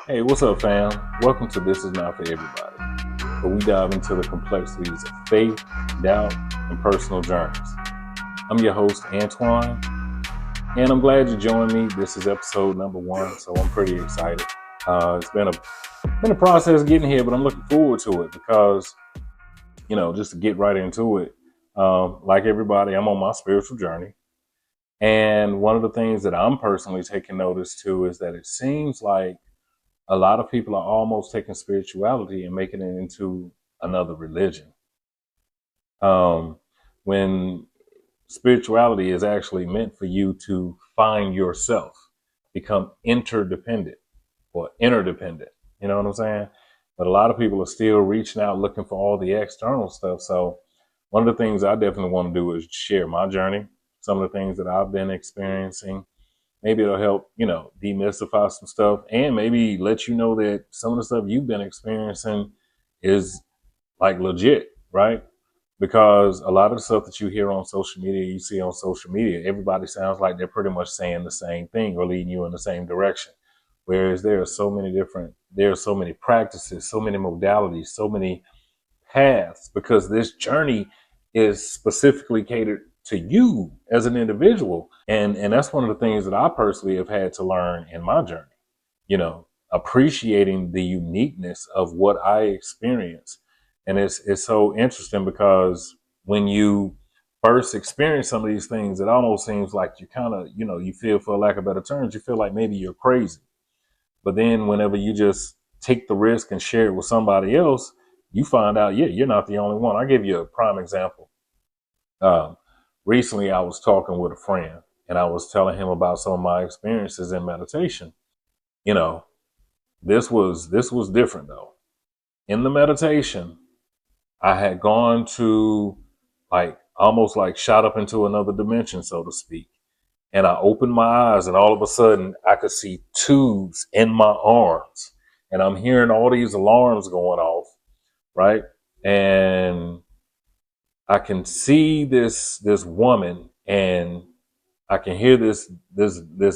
Hey, what's up, fam? Welcome to This Is Not For Everybody, where we dive into the complexities of faith, doubt, and personal journeys. I'm your host, Antoine, and I'm glad you joined me. This is episode number 1, so I'm pretty excited. It's been a process getting here, but I'm looking forward to it because, just to get right into it, like everybody, I'm on my spiritual journey. And one of the things that I'm personally taking notice to is that it seems like a lot of people are almost taking spirituality and making it into another religion. Um, when spirituality is actually meant for you to find yourself, become interdependent or interdependent. You know what I'm saying? But a lot of people are still reaching out looking for all the external stuff. So one of the things I definitely want to do is share my journey, some of the things that I've been experiencing. Maybe it'll help, demystify some stuff and maybe let you know that some of the stuff you've been experiencing is like legit, right? Because a lot of the stuff that you hear on social media, you see on social media, everybody sounds like they're pretty much saying the same thing or leading you in the same direction. Whereas there are so many practices, so many modalities, so many paths, because this journey is specifically catered to you as an individual. And that's one of the things that I personally have had to learn in my journey, appreciating the uniqueness of what I experience. And it's so interesting because when you first experience some of these things, it almost seems like you kind of, you feel, for lack of better terms, you feel like maybe you're crazy. But then whenever you just take the risk and share it with somebody else, you find out, yeah, you're not the only one. I'll give you a prime example. Um, Recently, I was talking with a friend and I was telling him about some of my experiences in meditation. You know, this was different though. In the meditation, I had gone to, like, almost like shot up into another dimension, so to speak. And I opened my eyes, and all of a sudden, I could see tubes in my arms, and I'm hearing all these alarms going off, right? And I can see this woman, and I can hear this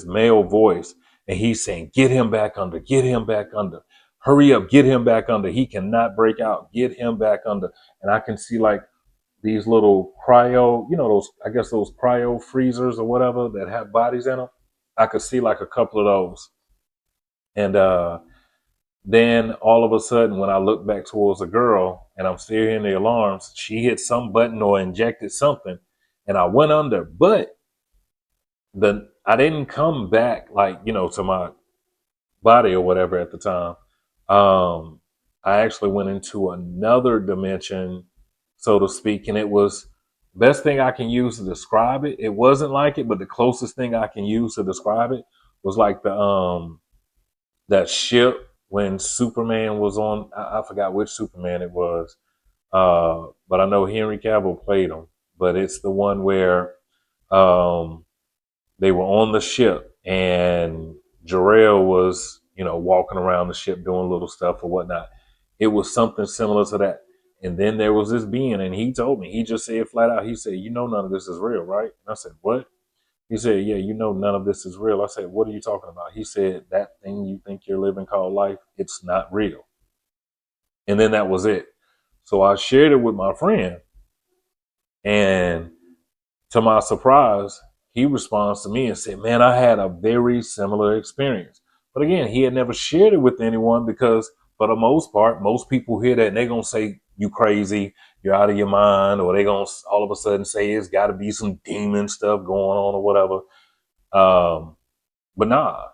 male voice, and he's saying, "Get him back under, get him back under, hurry up, get him back under. He cannot break out. Get him back under." And I can see like these little cryo, those, I guess those cryo freezers or whatever that have bodies in them. I could see like a couple of those. And then all of a sudden, when I look back towards the girl and I'm still hearing the alarms, she hit some button or injected something, and I went under. But the I didn't come back, like, to my body or whatever at the time. I actually went into another dimension, so to speak, and it was best thing I can use to describe it. It wasn't like it, but the closest thing I can use to describe it was like the that ship when Superman was on. I forgot which Superman it was, but I know Henry Cavill played him. But it's the one where um, they were on the ship and Jarrell was, walking around the ship doing little stuff or whatnot. It was something similar to that. And then there was this being, and he told me, he just said flat out, he said, none of this is real, right? And I said, what? He said, yeah, none of this is real. I said, what are you talking about? He said, that thing you think you're living called life, it's not real. And then that was it. So I shared it with my friend, and to my surprise, he responds to me and said, "Man, I had a very similar experience." But again, he had never shared it with anyone because, for the most part, most people hear that and they're going to say, "You crazy, you're out of your mind," or they're going to all of a sudden say it's got to be some demon stuff going on or whatever. But nah,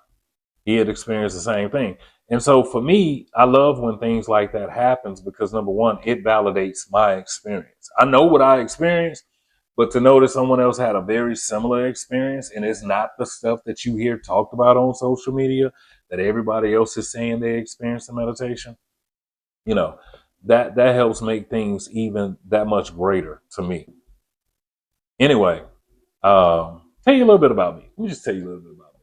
he had experienced the same thing. And so for me, I love when things like that happens because, number one, it validates my experience. I know what I experienced, but to know that someone else had a very similar experience and it's not the stuff that you hear talked about on social media that everybody else is saying they experienced in meditation, you know, that helps make things even that much greater to me. Anyway, tell you a little bit about me. Let me just tell you a little bit about me,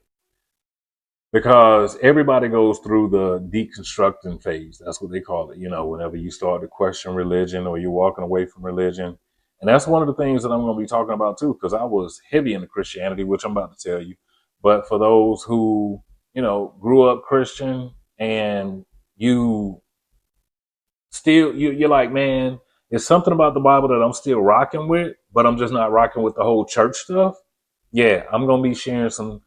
because everybody goes through the deconstructing phase. That's what they call it. Whenever you start to question religion or you're walking away from religion. And that's one of the things that I'm going to be talking about too, because I was heavy into Christianity, which I'm about to tell you. But for those who, grew up Christian and you still you're like, man, it's something about the Bible that I'm still rocking with, but I'm just not rocking with the whole church stuff. Yeah, I'm gonna be sharing some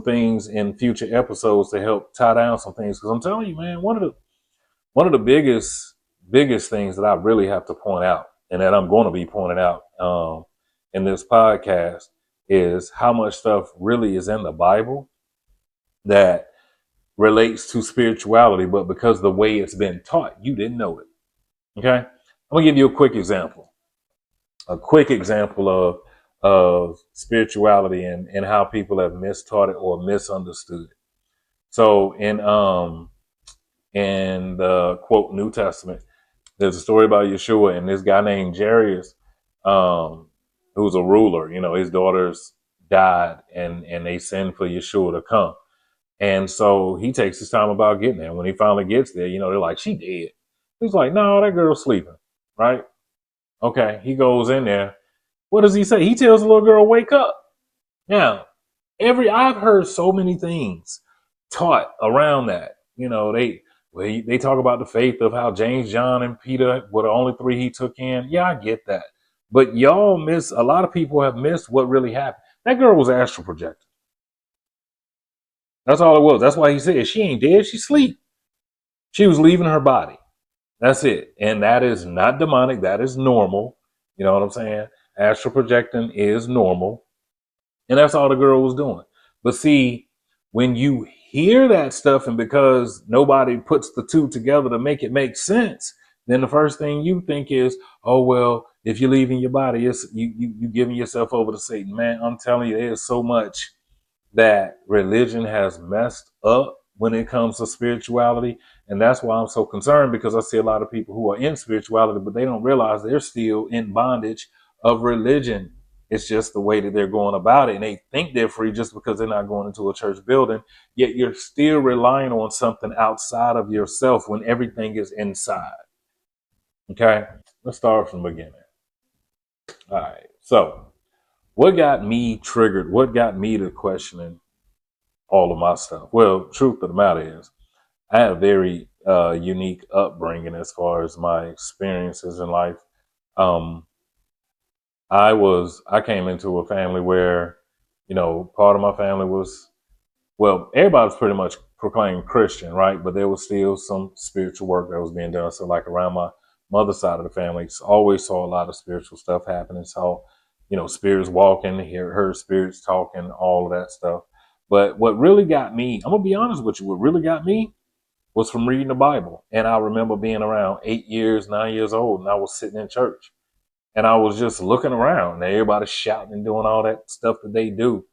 things in future episodes to help tie down some things, because I'm telling you, man, one of the biggest things that I really have to point out, and that I'm going to be pointing out in this podcast, is how much stuff really is in the Bible that relates to spirituality, but because the way it's been taught, you didn't know it. Okay, I'm gonna give you a quick example. A quick example of spirituality and how people have mistaught it or misunderstood it. So in the quote New Testament, there's a story about Yeshua and this guy named Jairus, who's a ruler. You know, his daughters died, and they send for Yeshua to come. And so he takes his time about getting there. When he finally gets there, you know, they're like, she dead. He's like, no, that girl's sleeping. Right? Okay. He goes in there. What does he say? He tells the little girl, wake up. Now, I've heard so many things taught around that. You know, they talk about the faith of how James, John, and Peter were the only three he took in. Yeah, I get that. But y'all miss, a lot of people have missed what really happened. That girl was astral projected. That's all it was. That's why he said she ain't dead, she's asleep. She was leaving her body. That's it. And that is not demonic. That is normal. You know what I'm saying? Astral projecting is normal. And that's all the girl was doing. But see, when you hear that stuff, and because nobody puts the two together to make it make sense, then the first thing you think is, oh, well, if you're leaving your body, it's you giving yourself over to Satan. Man, I'm telling you, there's so much that religion has messed up when it comes to spirituality. And that's why I'm so concerned, because I see a lot of people who are in spirituality, but they don't realize they're still in bondage of religion. It's just the way that they're going about it. And they think they're free just because they're not going into a church building. Yet you're still relying on something outside of yourself when everything is inside. Okay. Let's start from the beginning. All right. So what got me triggered? What got me to questioning all of my stuff? Well, truth of the matter is, I had a very unique upbringing as far as my experiences in life. Um, I came into a family where, you know, part of my family was, well, everybody's pretty much proclaimed Christian, right? But there was still some spiritual work that was being done. So like around my mother's side of the family, always saw a lot of spiritual stuff happening. Saw, you know, spirits walking, heard spirits talking, all of that stuff. But what really got me, I'm gonna be honest with you, what really got me was from reading the Bible. And I remember being around 8 years, 9 years old, and I was sitting in church. And I was just looking around, and everybody shouting and doing all that stuff that they do.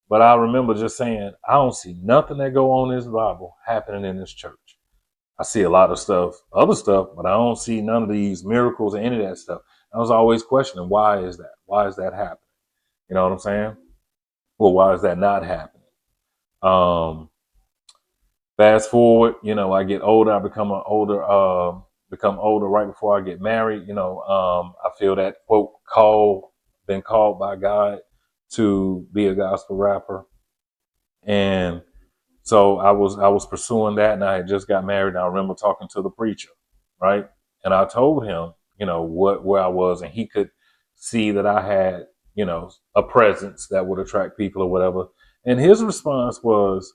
But I remember just saying, I don't see nothing that go on in this Bible happening in this church. I see a lot of stuff, other stuff, but I don't see none of these miracles or any of that stuff. I was always questioning, why is that? Why is that happening? You know what I'm saying? Well, why is that not happening? Fast forward, you know, I get older, I become older right before I get married. You know, I feel that quote been called by God to be a gospel rapper. And so I was pursuing that, and I had just got married, and I remember talking to the preacher, right? And I told him, you know, where I was, and he could see that I had, you know, a presence that would attract people or whatever. And his response was,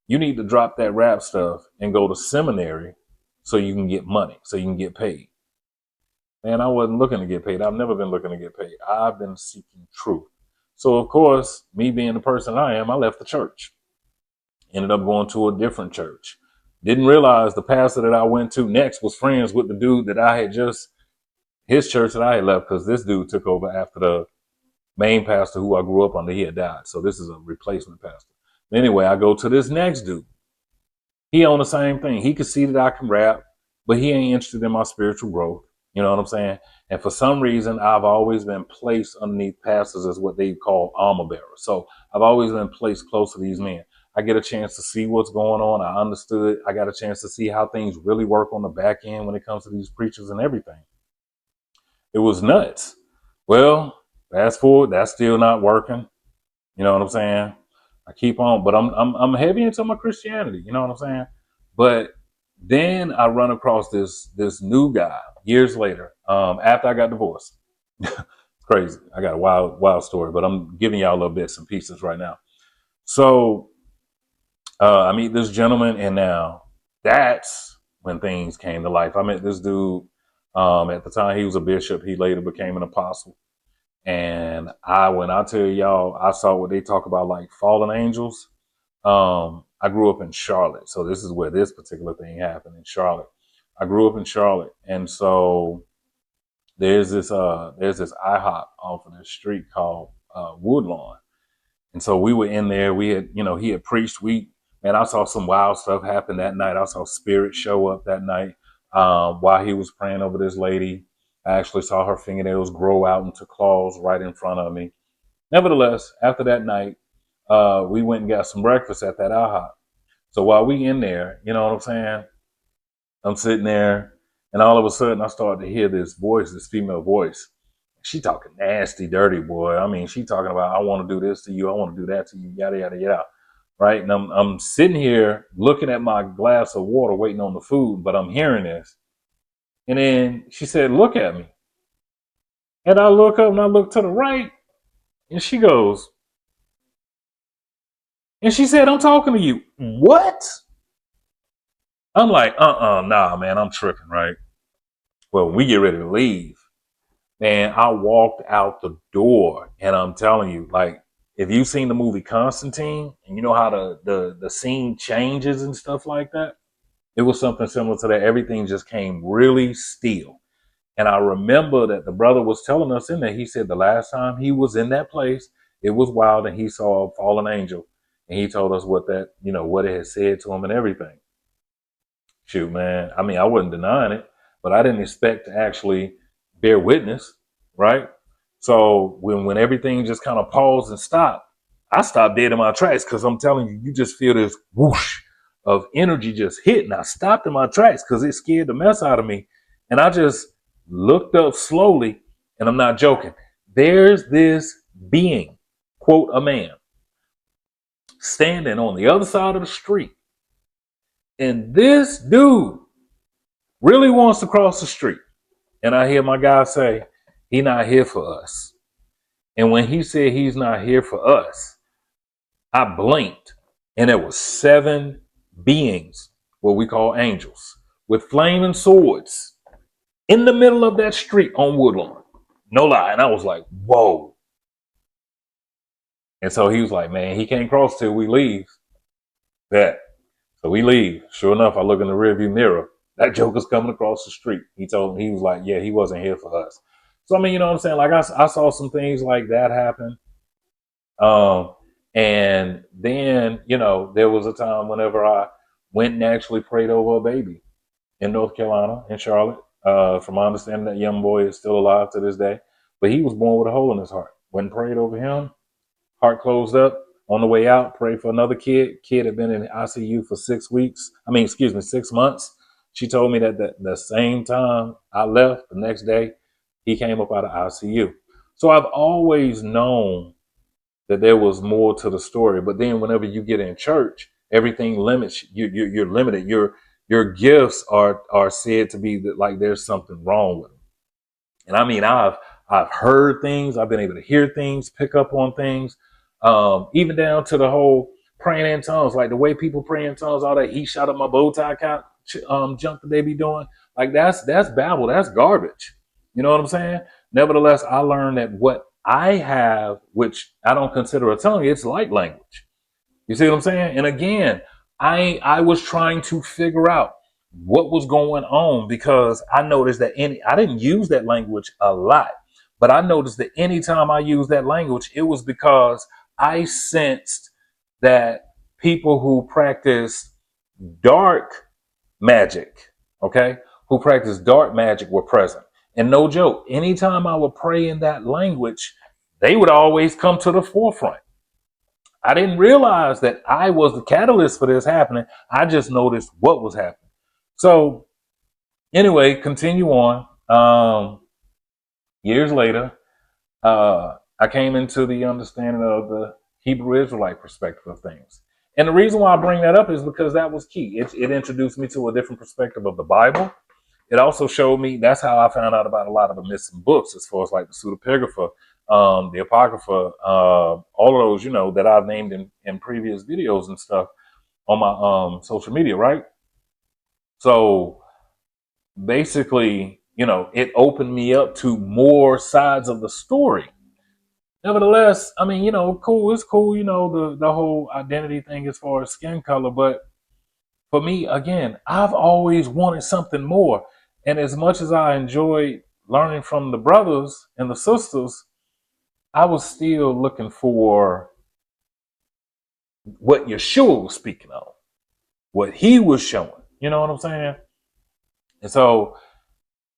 you need to drop that rap stuff and go to seminary so you can get money, so you can get paid. Man, I wasn't looking to get paid. I've never been looking to get paid. I've been seeking truth. So, of course, me being the person I am, I left the church. Ended up going to a different church. Didn't realize the pastor that I went to next was friends with the dude that I had just, his church that I had left, because this dude took over after the main pastor who I grew up under. He had died. So this is a replacement pastor. Anyway, I go to this next dude. He on the same thing. He could see that I can rap, but he ain't interested in my spiritual growth. You know what I'm saying? And for some reason, I've always been placed underneath pastors as what they call armor bearers. So I've always been placed close to these men. I get a chance to see what's going on. I understood. I got a chance to see how things really work on the back end when it comes to these preachers and everything. It was nuts. Well, fast forward, that's still not working. You know what I'm saying? I keep on, but I'm heavy into my Christianity. You know what I'm saying? But then I run across this new guy years later, after I got divorced. Crazy. I got a wild story, but I'm giving y'all little bits and pieces right now. So I meet this gentleman, and now that's when things came to life. I met this dude. At the time, he was a bishop. He later became an apostle. And when I tell y'all, I saw what they talk about, like fallen angels. I grew up in Charlotte, so this is where this particular thing happened, in Charlotte. I grew up in Charlotte, and so there's this IHOP off of this street called Woodlawn. And so we were in there. We had, he had preached. Man, I saw some wild stuff happen that night. I saw spirits show up that night while he was praying over this lady. I actually saw her fingernails grow out into claws right in front of me. Nevertheless, after that night, we went and got some breakfast at that IHOP. So while we in there, you know what I'm saying? I'm sitting there, and all of a sudden I started to hear this voice, this female voice. She talking nasty, dirty, boy. I mean, she talking about, I want to do this to you, I want to do that to you, yada yada yada. Right? And I'm sitting here looking at my glass of water, waiting on the food, but I'm hearing this. And then she said, "Look at me." And I look up and I look to the right, and she goes, and she said, "I'm talking to you." What? I'm like, nah, man, I'm tripping, right? Well, we get ready to leave. Man, I walked out the door, and I'm telling you, like, if you've seen the movie Constantine, and you know how the scene changes and stuff like that, it was something similar to that. Everything just came really still. And I remember that the brother was telling us in there, he said the last time he was in that place, it was wild, and he saw a fallen angel. And he told us what it had said to him and everything. Shoot, man. I mean, I wasn't denying it, but I didn't expect to actually bear witness, right? So when everything just kind of paused and stopped, I stopped dead in my tracks, because I'm telling you, you just feel this whoosh of energy just hit. And I stopped in my tracks because it scared the mess out of me. And I just looked up slowly, and I'm not joking. There's this being, quote, a man, standing on the other side of the street. And this dude really wants to cross the street. And I hear my guy say, "He not here for us." And when he said he's not here for us, I blinked, and there were 7 beings, what we call angels, with flaming swords in the middle of that street on Woodlawn. No lie. And I was like, whoa. And so he was like, "Man, he can't cross till we leave." That. So we leave. Sure enough, I look in the rearview mirror. That joker's coming across the street. He told me, he was like, "Yeah, he wasn't here for us." So, I mean, you know what I'm saying? Like, I saw some things like that happen. And then, there was a time whenever I went and actually prayed over a baby in North Carolina, in Charlotte. From my understanding, that young boy is still alive to this day, but he was born with a hole in his heart. Went and prayed over him, heart closed up. On the way out, prayed for another kid. Kid had been in the ICU for 6 weeks. 6 months. She told me that the same time I left, the next day, he came up out of ICU. So I've always known that there was more to the story. But then whenever you get in church, everything limits you. You're limited. Your gifts are said to be that, like, there's something wrong with them. And I mean, I've heard things. I've been able to hear things, pick up on things, even down to the whole praying in tongues, like the way people pray in tongues, all that "he shot up my bow tie" junk that they be doing. Like, that's babble. That's garbage. You know what I'm saying? Nevertheless, I learned that what I have, which I don't consider a tongue, it's light language. You see what I'm saying? And again, I was trying to figure out what was going on, because I noticed that I didn't use that language a lot, but I noticed that anytime I used that language, it was because I sensed that people who practice dark magic, okay, who practice dark magic were present. And no joke, anytime I would pray in that language, they would always come to the forefront. I didn't realize that I was the catalyst for this happening. I just noticed what was happening. So anyway, continue on. Years later, I came into the understanding of the Hebrew Israelite perspective of things. And the reason why I bring that up is because that was key. It introduced me to a different perspective of the Bible. It also showed me, that's how I found out about a lot of the missing books, as far as like the pseudepigrapha, the apocrypha, all of those, that I've named in previous videos and stuff on my social media, right? So basically, it opened me up to more sides of the story. Nevertheless, I mean, cool. It's cool, the whole identity thing as far as skin color. But for me, again, I've always wanted something more. And as much as I enjoyed learning from the brothers and the sisters, I was still looking for what Yeshua was speaking of, what he was showing. You know what I'm saying? And so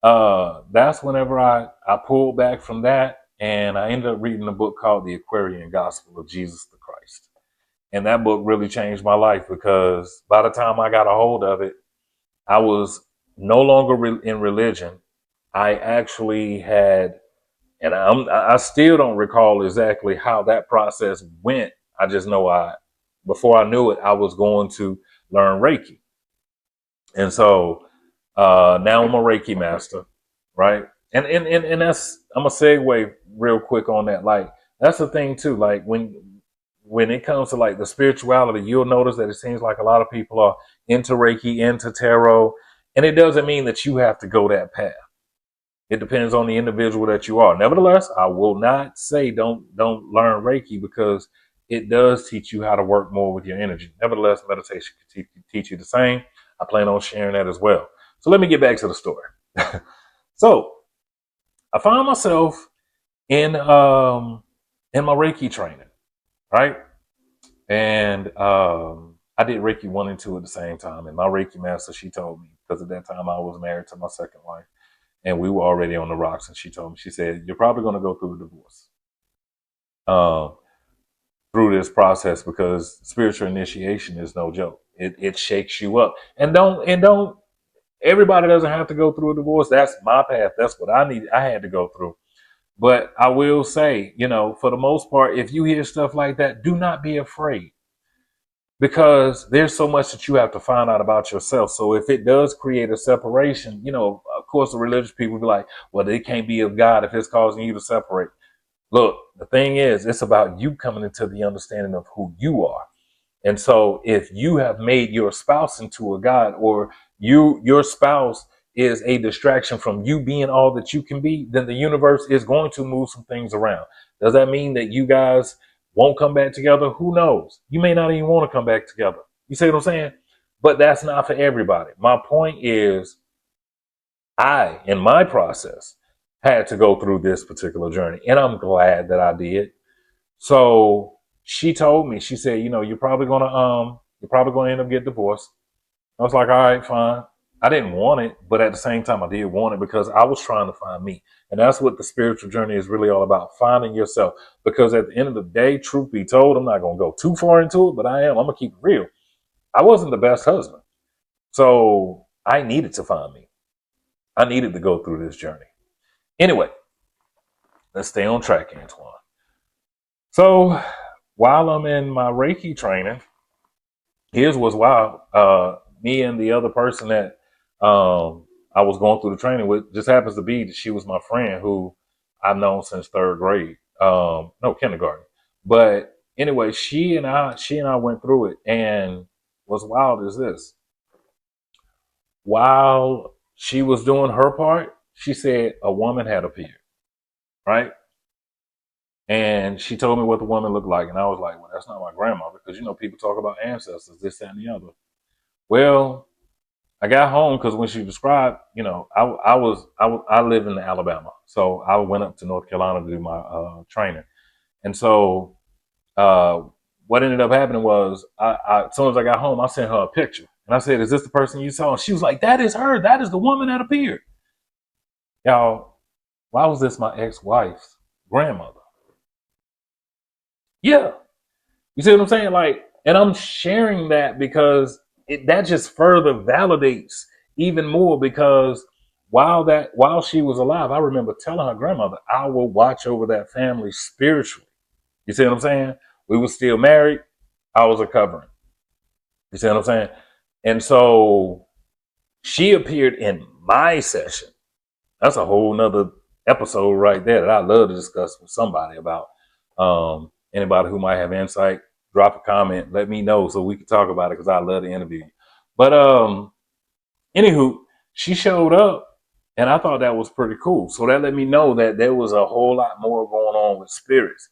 that's whenever I pulled back from that, and I ended up reading a book called The Aquarian Gospel of Jesus the Christ. And that book really changed my life, because by the time I got a hold of it, I was no longer in religion. I actually had, and I still don't recall exactly how that process went. I just know before I knew it, I was going to learn Reiki. And so now I'm a Reiki master, right? And that's, I'm gonna segue real quick on that. Like, that's the thing too. Like, when it comes to like the spirituality, you'll notice that it seems like a lot of people are into Reiki, into tarot, and it doesn't mean that you have to go that path. It depends on the individual that you are. Nevertheless, I will not say don't learn Reiki, because it does teach you how to work more with your energy. Nevertheless, meditation can teach you the same. I plan on sharing that as well. So let me get back to the story. So I found myself in my Reiki training, right? And I did Reiki 1 and 2 at the same time. And my Reiki master, she told me, because at that time I was married to my second wife, and we were already on the rocks. And she told me, she said, you're probably going to go through a divorce through this process, because spiritual initiation is no joke. It shakes you up. And don't everybody doesn't have to go through a divorce. That's my path. That's what I had to go through. But I will say, for the most part, if you hear stuff like that, do not be afraid, because there's so much that you have to find out about yourself. So if it does create a separation, of course, the religious people will be like, well, it can't be of God if it's causing you to separate. Look, the thing is, it's about you coming into the understanding of who you are. And so if you have made your spouse into a God, or your spouse is a distraction from you being all that you can be, then the universe is going to move some things around. Does that mean that you guys won't come back together? Who knows? You may not even want to come back together. You see what I'm saying? But that's not for everybody. My point is, I, in my process, had to go through this particular journey, and I'm glad that I did. So she told me, she said, you're probably gonna end up getting divorced. I was like, all right, fine. I didn't want it, but at the same time, I did want it, because I was trying to find me. And that's what the spiritual journey is really all about, finding yourself. Because at the end of the day, truth be told, I'm not going to go too far into it, but I'm going to keep it real. I wasn't the best husband. So I needed to find me. I needed to go through this journey. Anyway, let's stay on track, Antoine. So while I'm in my Reiki training, here's what's wild. Me and the other person that I was going through the training with just happens to be that she was my friend who I've known since third grade. No, kindergarten. But anyway, she and I went through it, and what's wild is this. While she was doing her part, she said a woman had appeared, right? And she told me what the woman looked like, and I was like, well, that's not my grandmother, because people talk about ancestors, this, that, and the other. Well, I got home, because when she described, I live in Alabama, so I went up to North Carolina to do my training, and so what ended up happening was, as soon as I got home, I sent her a picture, and I said, "Is this the person you saw?" And she was like, "That is her. That is the woman that appeared." Y'all, why was this my ex-wife's grandmother? Yeah, you see what I'm saying? Like, and I'm sharing that because that just further validates even more, because while she was alive, I remember telling her grandmother, I will watch over that family spiritually. You see what I'm saying? We were still married. I was a covering. You see what I'm saying? And so she appeared in my session. That's a whole nother episode right there that I love to discuss with somebody about. Anybody who might have insight, drop a comment, let me know so we can talk about it because I love to interview you. But anywho, she showed up and I thought that was pretty cool. So that let me know that there was a whole lot more going on with spirits.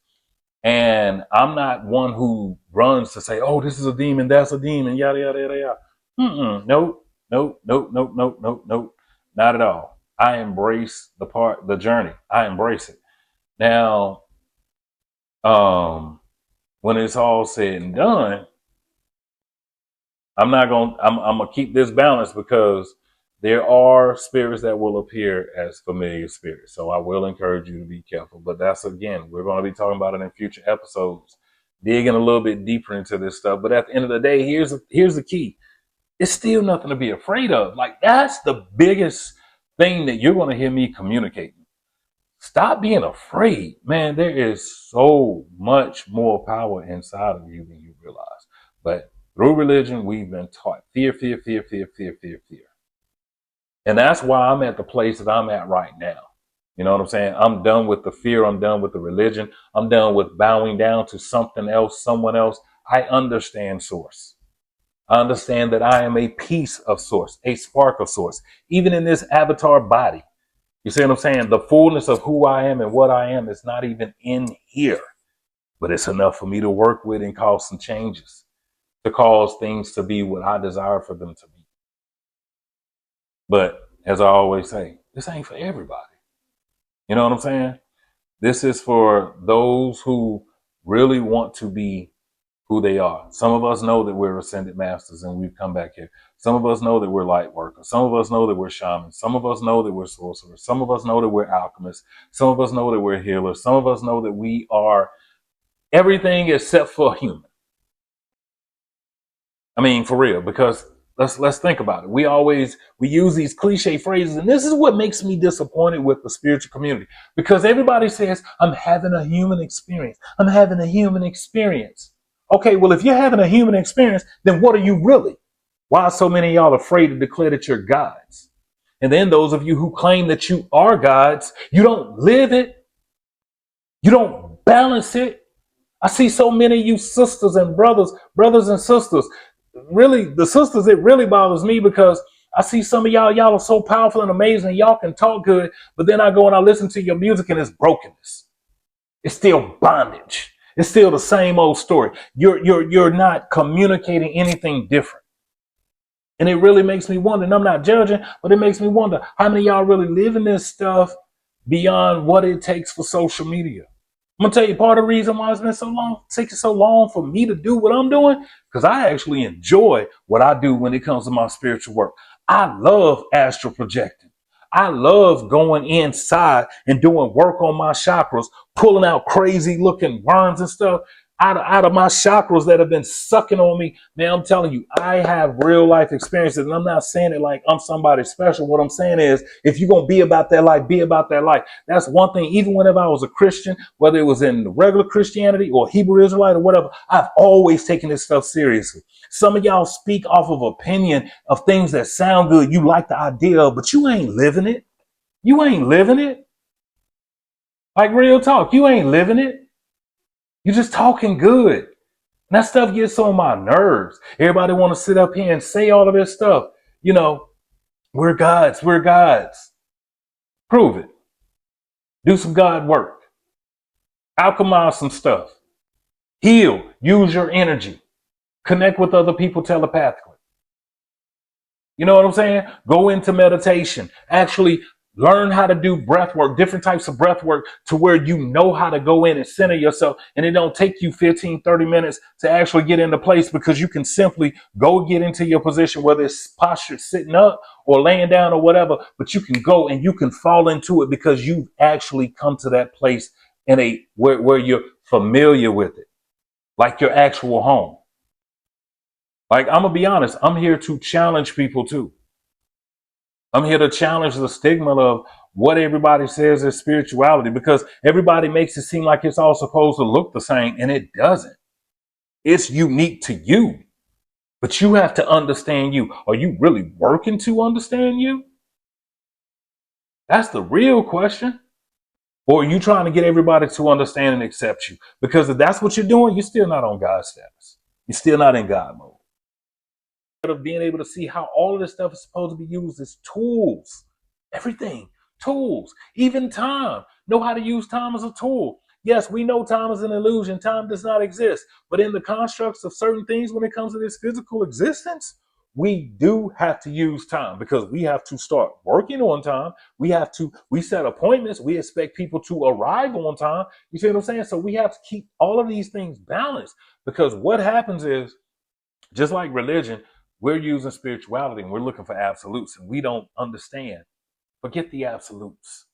And I'm not one who runs to say, oh, this is a demon, that's a demon, yada, yada, yada, yada. Nope, nope, nope, nope, nope, nope, nope. Not at all. I embrace the journey. I embrace it. Now, when it's all said and done, I'm gonna keep this balance because there are spirits that will appear as familiar spirits. So I will encourage you to be careful. But that's, again, we're going to be talking about it in future episodes, digging a little bit deeper into this stuff. But at the end of the day, here's the key. It's still nothing to be afraid of. Like, that's the biggest thing that you're going to hear me communicating. Stop being afraid. Man, there is so much more power inside of you than you realize. But through religion, we've been taught fear, fear, fear, fear, fear, fear, fear. And that's why I'm at the place that I'm at right now. You know what I'm saying? I'm done with the fear. I'm done with the religion. I'm done with bowing down to something else, someone else. I understand source. I understand that I am a piece of source, a spark of source, even in this avatar body. You see what I'm saying? The fullness of who I am and what I am is not even in here, but it's enough for me to work with and cause some changes, to cause things to be what I desire for them to be. But as I always say, this ain't for everybody. You know what I'm saying? This is for those who really want to be who they are. Some of us know that we're ascended masters and we've come back here. Some of us know that we're light workers. Some of us know that we're shamans. Some of us know that we're sorcerers. Some of us know that we're alchemists. Some of us know that we're healers. Some of us know that we are everything except for human. I mean, for real, because let's think about it. We use these cliche phrases, and this is what makes me disappointed with the spiritual community, because everybody says, I'm having a human experience. I'm having a human experience. Okay, well, if you're having a human experience, then what are you really? Why are so many of y'all afraid to declare that you're gods? And then those of you who claim that you are gods, you don't live it. You don't balance it. I see so many of you sisters and brothers and sisters. Really, the sisters, it really bothers me because I see some of y'all are so powerful and amazing. Y'all can talk good, but then I go and I listen to your music and it's brokenness. It's still bondage. It's still the same old story. You're not communicating anything different. And it really makes me wonder, and I'm not judging, but it makes me wonder how many of y'all really live in this stuff beyond what it takes for social media. I'm gonna tell you part of the reason why it's been so long, taking so long for me to do what I'm doing, because I actually enjoy what I do when it comes to my spiritual work. I love astral projecting. I love going inside and doing work on my chakras, pulling out crazy looking worms and stuff out of my chakras that have been sucking on me. Man, I'm telling you, I have real life experiences, and I'm not saying it like I'm somebody special. What I'm saying is, if you're gonna be about that life, be about that life. That's one thing. Even whenever I was a Christian, whether it was in the regular Christianity or Hebrew Israelite or whatever, I've always taken this stuff seriously. Some of y'all speak off of opinion of things that sound good. You like the idea of, but you ain't living it. You ain't living it. Like, real talk, you ain't living it. You're just talking good. And that stuff gets on my nerves. Everybody want to sit up here and say all of this stuff. You know, we're gods. We're gods. Prove it. Do some God work. Alchemize some stuff. Heal. Use your energy. Connect with other people telepathically. You know what I'm saying? Go into meditation. Actually learn how to do breath work, different types of breath work, to where you know how to go in and center yourself. And it don't take you 15, 30 minutes to actually get into place, because you can simply go get into your position, whether it's posture sitting up or laying down or whatever, but you can go and you can fall into it because you've actually come to that place in where you're familiar with it, like your actual home. Like, I'm gonna be honest, I'm here to challenge people too. I'm here to challenge the stigma of what everybody says is spirituality, because everybody makes it seem like it's all supposed to look the same, and it doesn't. It's unique to you. But you have to understand you. Are you really working to understand you? That's the real question. Or are you trying to get everybody to understand and accept you? Because if that's what you're doing, you're still not on God's status. You're still not in God mode. Of being able to see how all of this stuff is supposed to be used as tools. Everything, tools, even time. Know how to use time as a tool. Yes, we know time is an illusion. Time does not exist. But in the constructs of certain things, when it comes to this physical existence, we do have to use time because we have to start working on time. We set appointments. We expect people to arrive on time. You see what I'm saying? So we have to keep all of these things balanced because what happens is, just like religion, we're using spirituality and we're looking for absolutes and we don't understand. Forget the absolutes.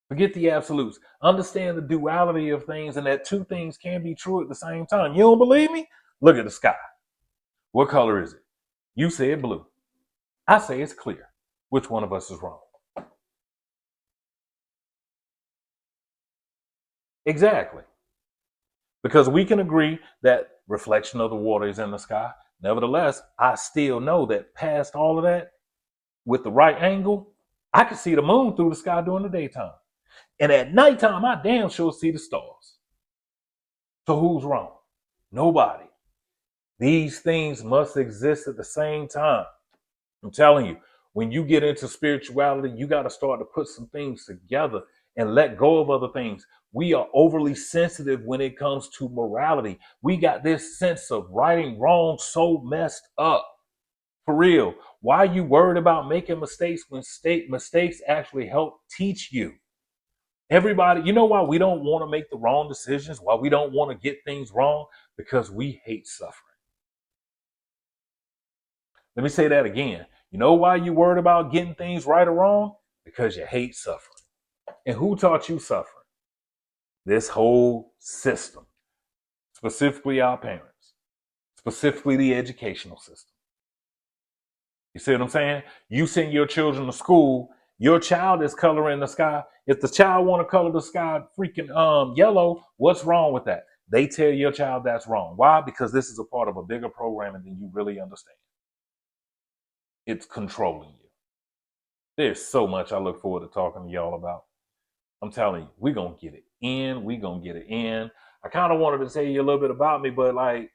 Forget the absolutes. Understand the duality of things and that two things can be true at the same time. You don't believe me? Look at the sky. What color is it? You say it blue. I say it's clear. Which one of us is wrong? Exactly. Because we can agree that reflection of the water is in the sky. Nevertheless, I still know that past all of that, with the right angle, I can see the moon through the sky during the daytime. And at nighttime, I damn sure see the stars. So who's wrong? Nobody. These things must exist at the same time. I'm telling you, when you get into spirituality, you got to start to put some things together and let go of other things. We are overly sensitive when it comes to morality. We got this sense of right and wrong so messed up. For real. Why are you worried about making mistakes when mistakes actually help teach you? Everybody, you know why we don't want to make the wrong decisions? Why we don't want to get things wrong? Because we hate suffering. Let me say that again. You know why you worried about getting things right or wrong? Because you hate suffering. And who taught you suffering? This whole system, specifically our parents, specifically the educational system. You see what I'm saying? You send your children to school, your child is coloring the sky. If the child want to color the sky freaking yellow, what's wrong with that? They tell your child that's wrong. Why? Because this is a part of a bigger program than you really understand. It's controlling you. There's so much I look forward to talking to y'all about. I'm telling you, we're going to get it in. We're going to get it in. I kind of wanted to tell you a little bit about me, but like,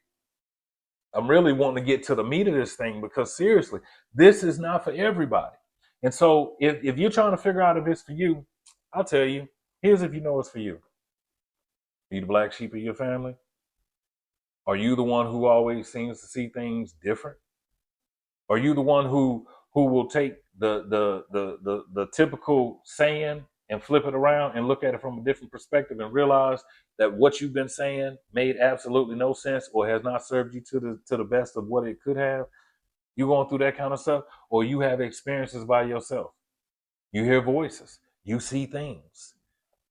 I'm really wanting to get to the meat of this thing because seriously, this is not for everybody. And so if you're trying to figure out if it's for you, I'll tell you, here's if you know it's for you. Are you the black sheep of your family? Are you the one who always seems to see things different? Are you the one who will take the typical saying and flip it around and look at it from a different perspective and realize that what you've been saying made absolutely no sense or has not served you to the best of what it could have? You going through that kind of stuff, or you have experiences by yourself. You hear voices, you see things.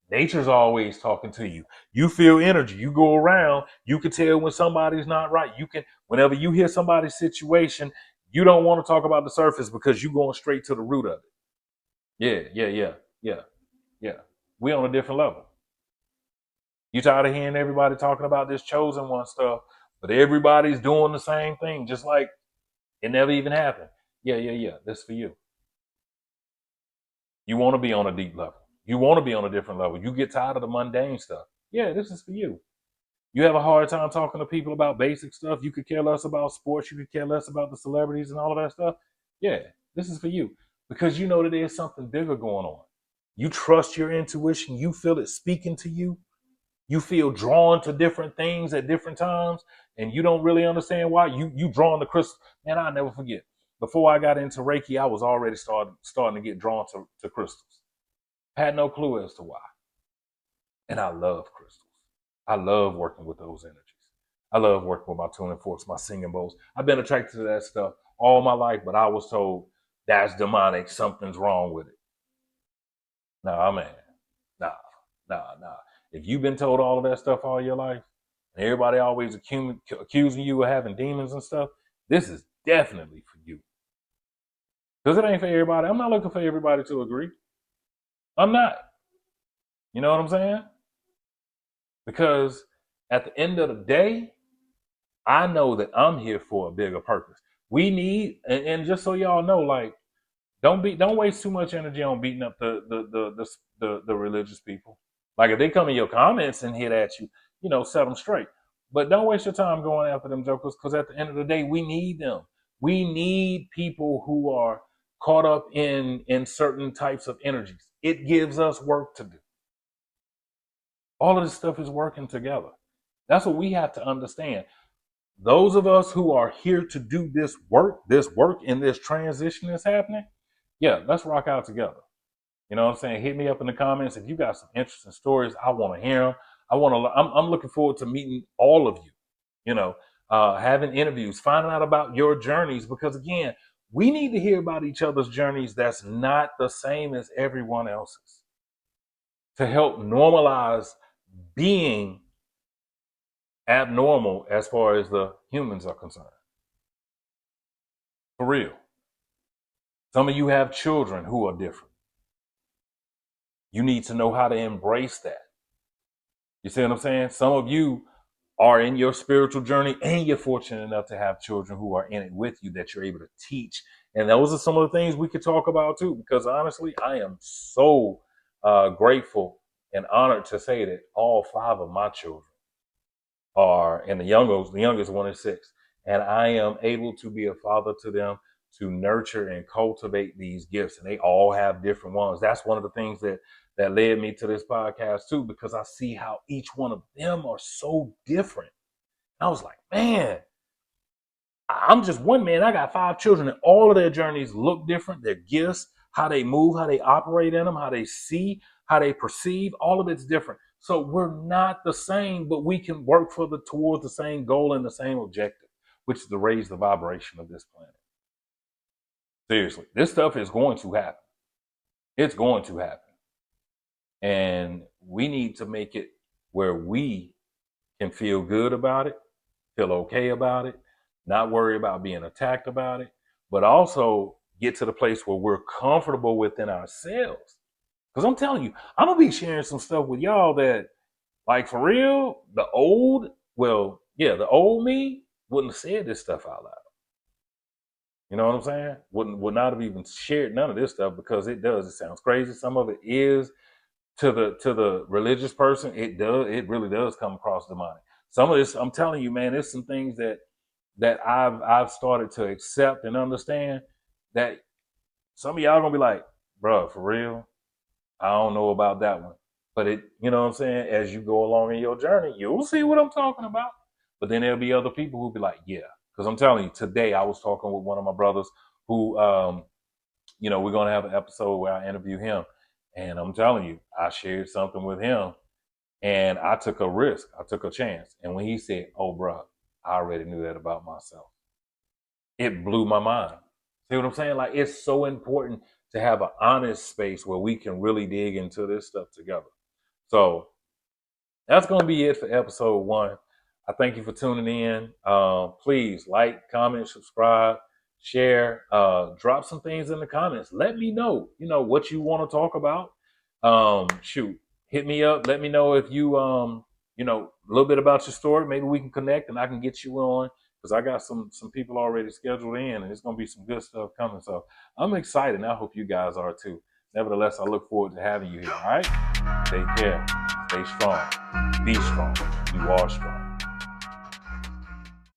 Nature's always talking to you. You feel energy. You go around, you can tell when somebody's not right. You can, whenever you hear somebody's situation, you don't want to talk about the surface because you're going straight to the root of it. Yeah. Yeah. We on a different level. You tired of hearing everybody talking about this chosen one stuff, but everybody's doing the same thing, just like it never even happened. Yeah. This is for you. You want to be on a deep level. You want to be on a different level. You get tired of the mundane stuff. Yeah, this is for you. You have a hard time talking to people about basic stuff. You could care less about sports. You could care less about the celebrities and all of that stuff. Yeah, this is for you because you know that there's something bigger going on. You trust your intuition. You feel it speaking to you. You feel drawn to different things at different times, and you don't really understand why. You drawn to crystal. Man, I'll never forget. Before I got into Reiki, I was already starting to get drawn to crystals. Had no clue as to why. And I love crystals. I love working with those energies. I love working with my tuning forks, my singing bowls. I've been attracted to that stuff all my life, but I was told that's demonic. Something's wrong with it. Nah, man. Nah. If you've been told all of that stuff all your life, and everybody always accusing you of having demons and stuff, this is definitely for you. Because it ain't for everybody. I'm not looking for everybody to agree. I'm not. You know what I'm saying? Because at the end of the day, I know that I'm here for a bigger purpose. We need, and just so y'all know, like, don't waste too much energy on beating up the religious people. Like if they come in your comments and hit at you, set them straight. But don't waste your time going after them jokers, because at the end of the day, we need them. We need people who are caught up in certain types of energies. It gives us work to do. All of this stuff is working together. That's what we have to understand. Those of us who are here to do this work and this transition that's happening, yeah, let's rock out together. You know what I'm saying? Hit me up in the comments if you got some interesting stories. I want to hear them. I'm looking forward to meeting all of you. Having interviews, finding out about your journeys, because again, we need to hear about each other's journeys that's not the same as everyone else's, to help normalize being abnormal as far as the humans are concerned. For real. Some of you have children who are different. You need to know how to embrace that. You see what I'm saying? Some of you are in your spiritual journey and you're fortunate enough to have children who are in it with you that you're able to teach. And those are some of the things we could talk about too, because honestly, I am so grateful and honored to say that all 5 of my children are, and the youngest one is 6. And I am able to be a father to them, to nurture and cultivate these gifts. And they all have different ones. That's one of the things that led me to this podcast too, because I see how each one of them are so different. I was like, man, I'm just one man. I got 5 children, and all of their journeys look different. Their gifts, how they move, how they operate in them, how they see, how they perceive, all of it's different. So we're not the same, but we can work towards the same goal and the same objective, which is to raise the vibration of this planet. Seriously, this stuff is going to happen. It's going to happen. And we need to make it where we can feel good about it, feel okay about it, not worry about being attacked about it, but also get to the place where we're comfortable within ourselves. Because I'm telling you, I'm going to be sharing some stuff with y'all that, like, for real, the old me wouldn't have said this stuff out loud. You know what I'm saying? Would not have even shared none of this stuff, because it sounds crazy. Some of it is, to the religious person, it really does come across demonic. Some of this, I'm telling you, man, there's some things that I've started to accept and understand, that some of y'all gonna be like, bro, for real, I don't know about that one. But you know what I'm saying, as you go along in your journey, you'll see what I'm talking about. But then there'll be other people who'll be like, yeah. Because I'm telling you, today I was talking with one of my brothers who, we're going to have an episode where I interview him. And I'm telling you, I shared something with him and I took a risk. I took a chance. And when he said, oh, bro, I already knew that about myself, it blew my mind. See what I'm saying? Like, it's so important to have an honest space where we can really dig into this stuff together. So that's going to be it for episode 1. I thank you for tuning in. Please like, comment, subscribe, share, drop some things in the comments. Let me know, what you want to talk about. Hit me up. Let me know if you, a little bit about your story. Maybe we can connect and I can get you on, because I got some people already scheduled in, and it's going to be some good stuff coming. So I'm excited, and I hope you guys are too. Nevertheless, I look forward to having you here. All right. Take care. Stay strong. Be strong. You are strong.